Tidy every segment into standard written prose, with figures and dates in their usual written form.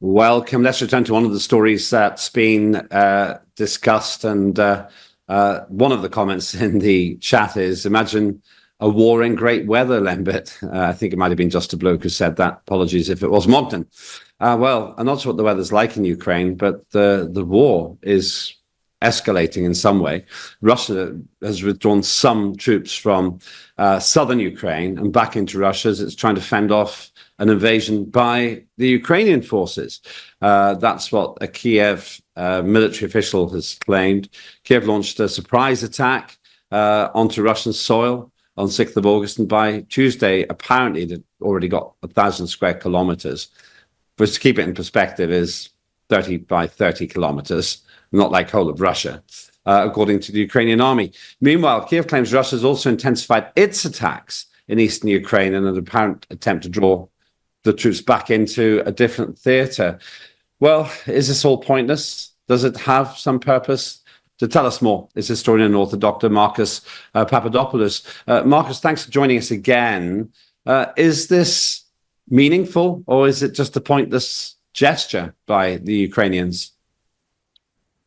Welcome. Let's return to one of the stories that's been discussed. And one of the comments in the chat is, imagine a war in great weather, Lembit. I think it might have been just a bloke who said that. Apologies if it was Mogden. Well, I'm not sure what the weather's like in Ukraine, but the war is escalating in some way. Russia has withdrawn some troops from southern Ukraine and back into Russia as it's trying to fend off an invasion by the Ukrainian forces. That's what a Kiev military official has claimed. Kiev launched a surprise attack onto Russian soil on 6th of August, and by Tuesday, apparently, they'd already got 1,000 square kilometers, which, to keep it in perspective, is 30 by 30 kilometers, not like whole of Russia, according to the Ukrainian army. Meanwhile, Kiev claims Russia has also intensified its attacks in eastern Ukraine in an apparent attempt to draw the troops back into a different theatre. Well, is this all pointless? Does it have some purpose? To tell us more is historian and author Dr. Marcus Papadopoulos. Marcus, thanks for joining us again. Is this meaningful, or is it just a pointless gesture by the Ukrainians?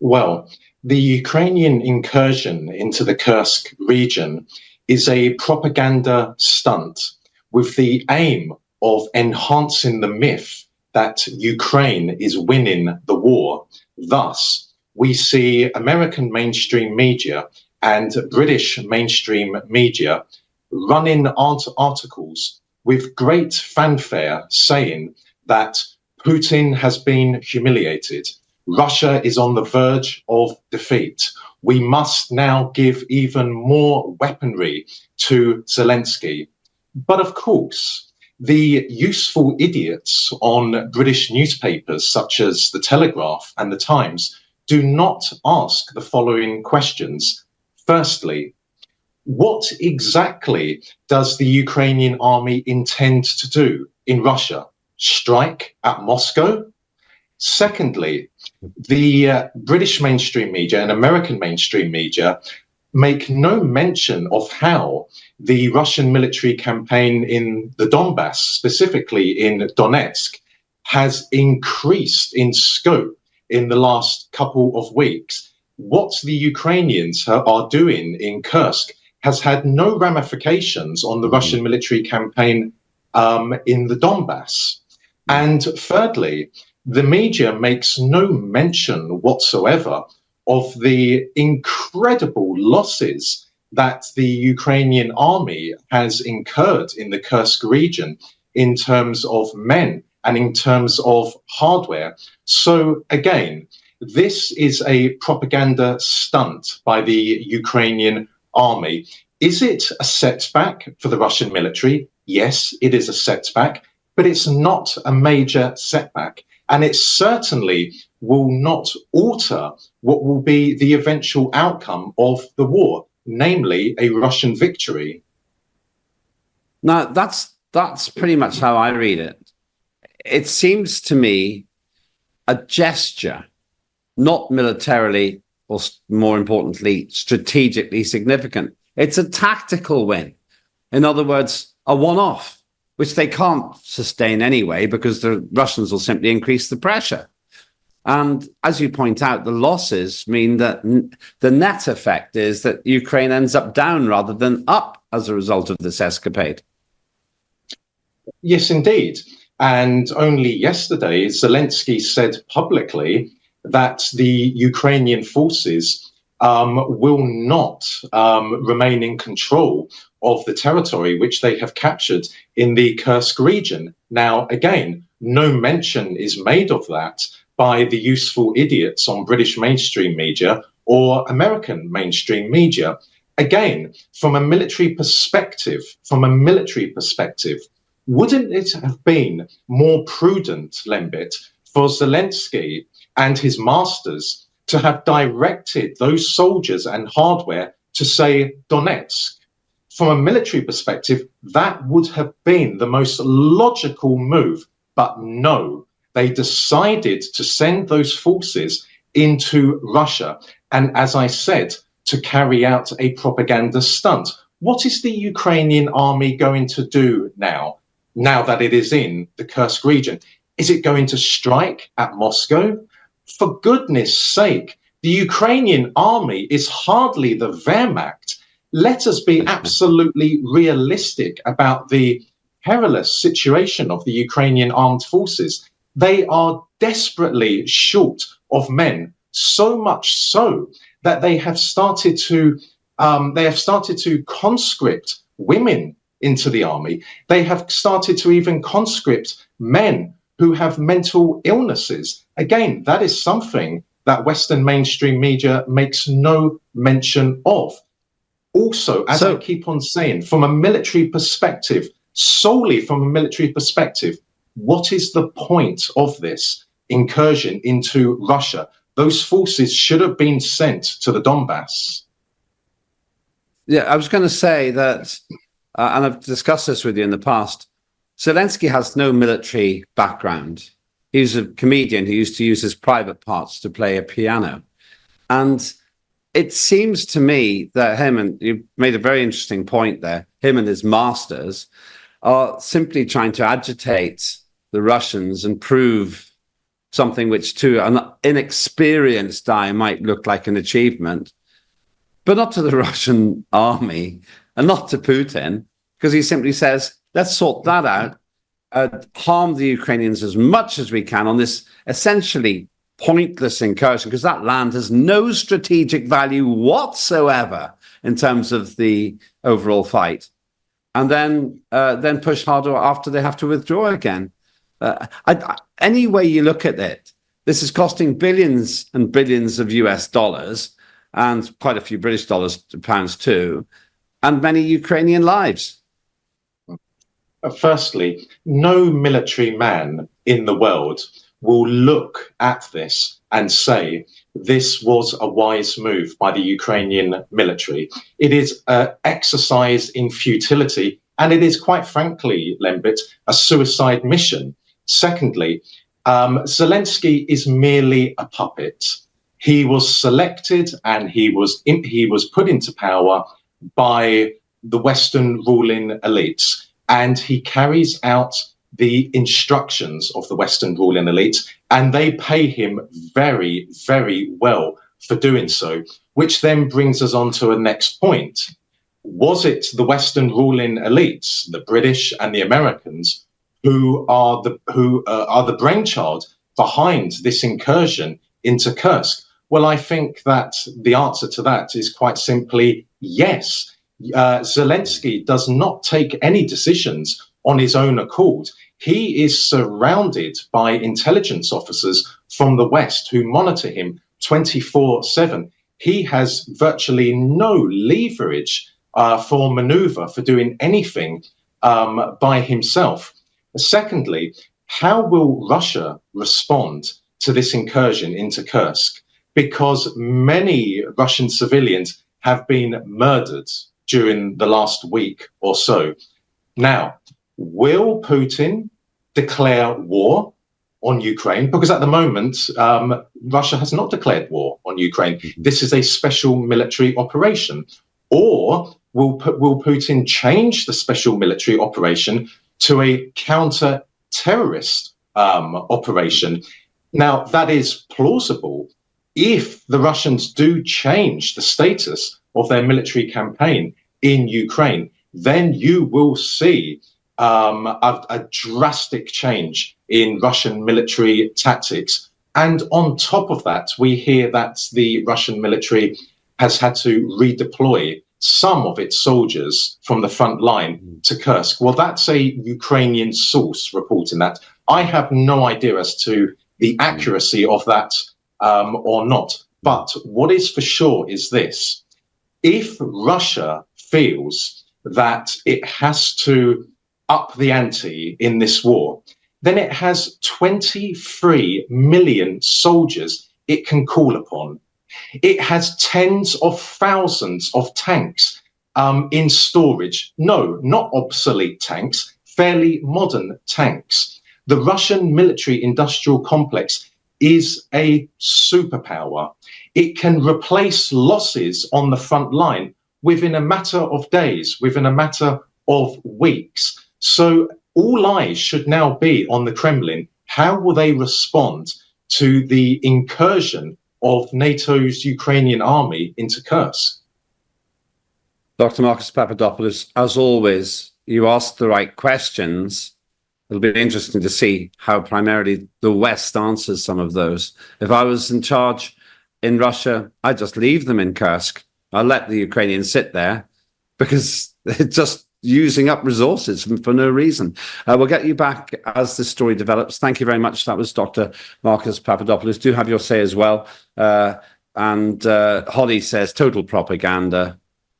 Well, the Ukrainian incursion into the Kursk region is a propaganda stunt with the aim of enhancing the myth that Ukraine is winning the war. Thus, we see American mainstream media and British mainstream media running articles with great fanfare saying that Putin has been humiliated. Russia is on the verge of defeat. We must now give even more weaponry to Zelensky. But of course, the useful idiots on British newspapers such as The Telegraph and The Times do not ask the following questions. Firstly, what exactly does the Ukrainian army intend to do in Russia? Strike at Moscow? Secondly, the British mainstream media and American mainstream media make no mention of how the Russian military campaign in the Donbass, specifically in Donetsk, has increased in scope in the last couple of weeks. What the Ukrainians are doing in Kursk has had no ramifications on the Russian military campaign in the Donbass. And thirdly, the media makes no mention whatsoever of the incredible losses that the Ukrainian army has incurred in the Kursk region in terms of men and in terms of hardware. So again, this is a propaganda stunt by the Ukrainian army. Is it a setback for the Russian military? Yes, it is a setback, but it's not a major setback. And it certainly will not alter what will be the eventual outcome of the war, namely a Russian victory. Now, that's pretty much how I read it. It seems to me a gesture, not militarily or, more importantly, strategically significant. It's a tactical win. In other words, a one-off, which they can't sustain anyway because the Russians will simply increase the pressure. And as you point out, the losses mean that the net effect is that Ukraine ends up down rather than up as a result of this escapade. Yes, indeed. And only yesterday, Zelensky said publicly that the Ukrainian forces will not remain in control of the territory which they have captured in the Kursk region. Now, again, no mention is made of that by the useful idiots on British mainstream media or American mainstream media. Again, from a military perspective, wouldn't it have been more prudent, Lembit, for Zelensky and his masters to have directed those soldiers and hardware to, say, Donetsk? From a military perspective, that would have been the most logical move. But no, they decided to send those forces into Russia. And as I said, to carry out a propaganda stunt. What is the Ukrainian army going to do now that it is in the Kursk region? Is it going to strike at Moscow? For goodness sake, the Ukrainian army is hardly the Wehrmacht. Let us be absolutely realistic about the perilous situation of the Ukrainian armed forces. They are desperately short of men, so much so that they have started to conscript women into the army. They have started to even conscript men who have mental illnesses. Again, that is something that Western mainstream media makes no mention of. Also, as I keep on saying, from a military perspective, solely from a military perspective, what is the point of this incursion into Russia? Those forces should have been sent to the Donbass. Yeah, I was going to say that, and I've discussed this with you in the past, Zelensky has no military background. He's a comedian who used to use his private parts to play a piano. And it seems to me that him, and you made a very interesting point there, him and his masters are simply trying to agitate the Russians and prove something which to an inexperienced eye might look like an achievement, but not to the Russian army and not to Putin, because he simply says, let's sort that out, harm the Ukrainians as much as we can on this essentially pointless incursion, because that land has no strategic value whatsoever in terms of the overall fight. And then push harder after they have to withdraw again. Any way you look at it, this is costing billions and billions of US dollars and quite a few British pounds too, and many Ukrainian lives. Firstly, no military man in the world will look at this and say this was a wise move by the Ukrainian military. It is an exercise in futility, and it is, quite frankly, Lembit, a suicide mission. Secondly, Zelensky is merely a puppet. He was selected and he was put into power by the Western ruling elites, and he carries out the instructions of the Western ruling elites, and they pay him very, very well for doing so, which then brings us on to a next point. Was it the Western ruling elites, the British and the Americans, who are the brainchild behind this incursion into Kursk? Well, I think that the answer to that is quite simply yes. Zelensky does not take any decisions on his own accord. He is surrounded by intelligence officers from the West who monitor him 24/7. He has virtually no leverage for maneuver, for doing anything by himself. Secondly, how will Russia respond to this incursion into Kursk? Because many Russian civilians have been murdered during the last week or so. Now, will Putin declare war on Ukraine? Because at the moment, Russia has not declared war on Ukraine. This is a special military operation. Or will Putin change the special military operation to a counter-terrorist operation? Now, that is plausible if the Russians do change the status of their military campaign in Ukraine. Then you will see a drastic change in Russian military tactics. And on top of that, we hear that the Russian military has had to redeploy some of its soldiers from the front line to Kursk. Well, that's a Ukrainian source reporting that. I have no idea as to the accuracy of that or not. But what is for sure is this. If Russia feels that it has to up the ante in this war, then it has 23 million soldiers it can call upon. It has tens of thousands of tanks in storage. No, not obsolete tanks, fairly modern tanks. The Russian military-industrial complex is a superpower. It can replace losses on the front line within a matter of days, within a matter of weeks. So all eyes should now be on the Kremlin how will they respond to the incursion of NATO's Ukrainian army into Kursk? Dr. Marcus Papadopoulos, as always, you ask the right questions. It'll be interesting to see how primarily the West answers some of those. If I was in charge in Russia, I'd just leave them in Kursk. I'll let the Ukrainians sit there because they're just using up resources for no reason. We'll get you back as this story develops. Thank you very much. That was Dr. Marcus Papadopoulos. Do have your say as well. And Holly says total propaganda,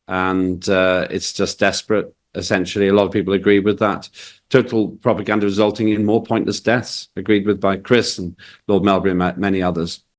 and it's just desperate. Essentially, a lot of people agree with that. Total propaganda resulting in more pointless deaths, agreed with by Chris and Lord Melbury and many others.